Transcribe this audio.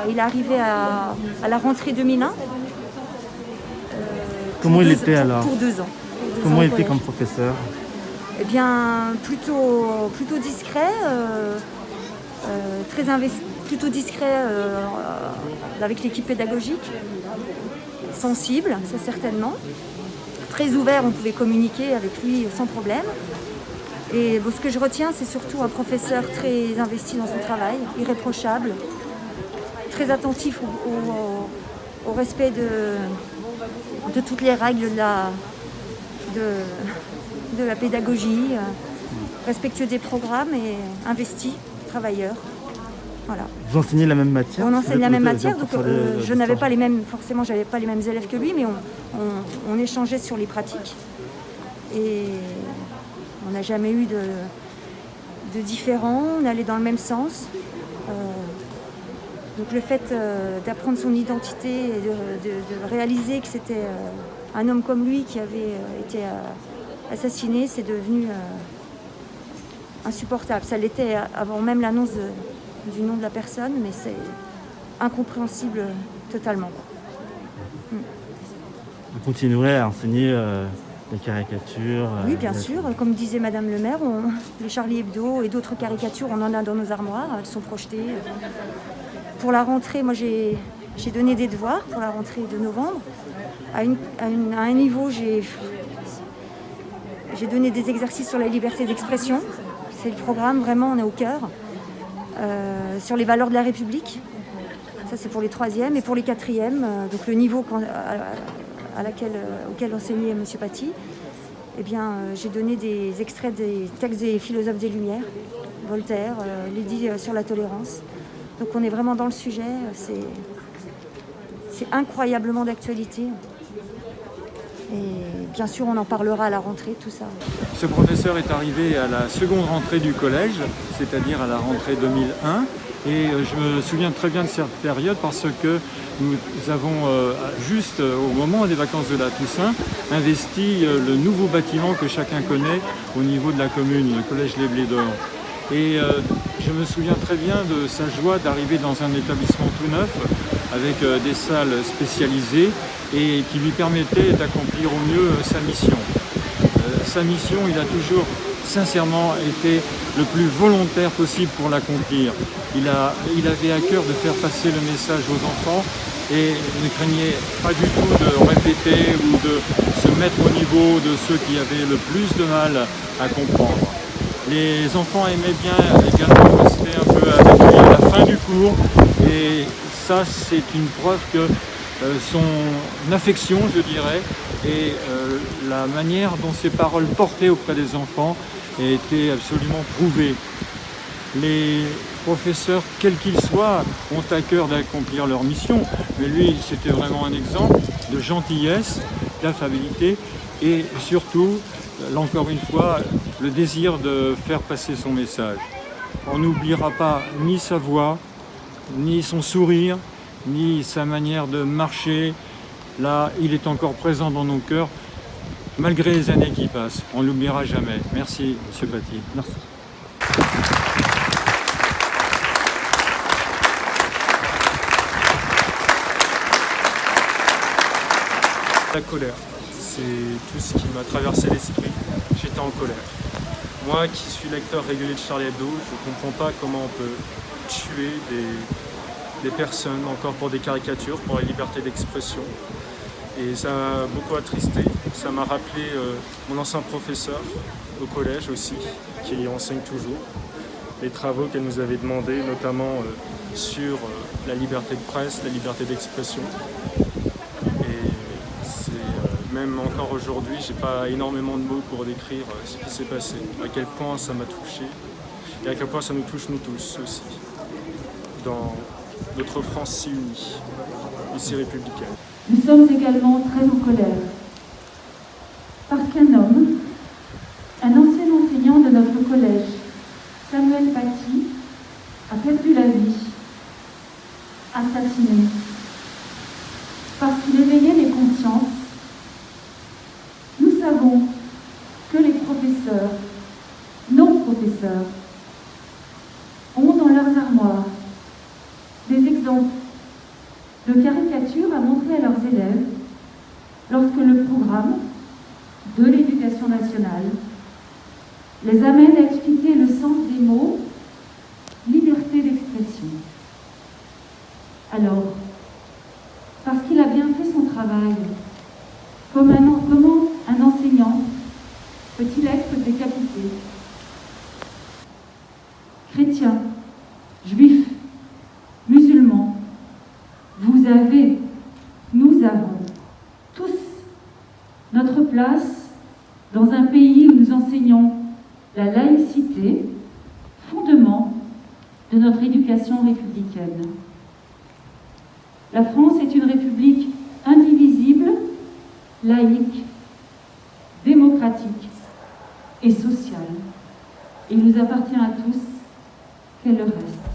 Il est arrivé à la rentrée 2001. Comment il était alors? Pour 2 ans. Comment il était comme professeur? Eh bien, plutôt discret, très investi, plutôt discret avec l'équipe pédagogique, sensible, ça certainement. Très ouvert, on pouvait communiquer avec lui sans problème. Et bon, ce que je retiens, c'est surtout un professeur très investi dans son travail, irréprochable, très attentif au respect de toutes les règles de la pédagogie, respectueux des programmes et investi, travailleur. Voilà. Vous enseignez la même matière? On enseigne la même matière, donc je n'avais pas les mêmes, forcément, j'avais pas les mêmes élèves que lui, mais on échangeait sur les pratiques. Et on n'a jamais eu de différends, on allait dans le même sens. Donc le fait d'apprendre son identité et de réaliser que c'était un homme comme lui qui avait été assassiné, c'est devenu insupportable. Ça l'était avant même l'annonce du nom de la personne, mais c'est incompréhensible totalement. Vous continuerez à enseigner des caricatures? Oui, bien sûr. Comme disait Madame le maire, les Charlie Hebdo et d'autres caricatures, on en a dans nos armoires. Elles sont projetées. Pour la rentrée, moi j'ai donné des devoirs pour la rentrée de novembre. À un niveau, j'ai donné des exercices sur la liberté d'expression. C'est le programme, vraiment, on est au cœur. Sur les valeurs de la République. Ça, c'est pour les 3e. Et pour les 4e, donc le niveau auquel enseignait M. Paty, eh bien, j'ai donné des extraits des textes des philosophes des Lumières, Voltaire, l'édit sur la tolérance. Donc on est vraiment dans le sujet, c'est incroyablement d'actualité. Et bien sûr, on en parlera à la rentrée, tout ça. Ce professeur est arrivé à la seconde rentrée du collège, c'est-à-dire à la rentrée 2001. Et je me souviens très bien de cette période parce que nous avons, juste au moment des vacances de la Toussaint, investi le nouveau bâtiment que chacun connaît au niveau de la commune, le collège Les Blés d'Or. Et je me souviens très bien de sa joie d'arriver dans un établissement tout neuf avec des salles spécialisées et qui lui permettaient d'accomplir au mieux sa mission. Sa mission, il a toujours sincèrement été le plus volontaire possible pour l'accomplir. Il avait à cœur de faire passer le message aux enfants et ne craignait pas du tout de répéter ou de se mettre au niveau de ceux qui avaient le plus de mal à comprendre. Les enfants aimaient bien également rester un peu avec lui à la fin du cours et ça c'est une preuve que son affection, je dirais, et la manière dont ses paroles portaient auprès des enfants étaient absolument prouvées. Les professeurs, quels qu'ils soient, ont à cœur d'accomplir leur mission, mais lui c'était vraiment un exemple de gentillesse, d'affabilité et surtout, là encore une fois, le désir de faire passer son message. On n'oubliera pas ni sa voix, ni son sourire, ni sa manière de marcher. Là, il est encore présent dans nos cœurs, malgré les années qui passent. On ne l'oubliera jamais. Merci, M. Paty. Merci. La colère, c'est tout ce qui m'a traversé l'esprit. J'étais en colère. Moi qui suis lecteur régulier de Charlie Hebdo, je ne comprends pas comment on peut tuer des personnes encore pour des caricatures, pour la liberté d'expression. Et ça m'a beaucoup attristé. Ça m'a rappelé mon ancien professeur au collège aussi, qui enseigne toujours, les travaux qu'elle nous avait demandés, notamment sur la liberté de presse, la liberté d'expression. Même encore aujourd'hui, j'ai pas énormément de mots pour décrire ce qui s'est passé, à quel point ça m'a touché et à quel point ça nous touche nous tous aussi, dans notre France si unie et si républicaine. Nous sommes également très en colère, parce qu'un homme, un ancien enseignant de notre collège, Samuel Paty, a perdu la vie, assassiné, parce qu'il éveillait les consciences. Nous savons que les professeurs, nos professeurs, ont dans leurs armoires des exemples donc de caricatures à montrer à leurs élèves lorsque le programme de l'éducation nationale les amène à expliquer le sens des mots liberté d'expression. Alors, parce qu'il a bien fait son travail, comment un enseignant peut-il être décapité? Chrétiens, juifs, musulmans, nous avons tous notre place dans un pays où nous enseignons la laïcité, fondement de notre éducation républicaine. La France est une république indivisible, laïque, démocratique et sociale. Et il nous appartient à tous qu'elle le reste.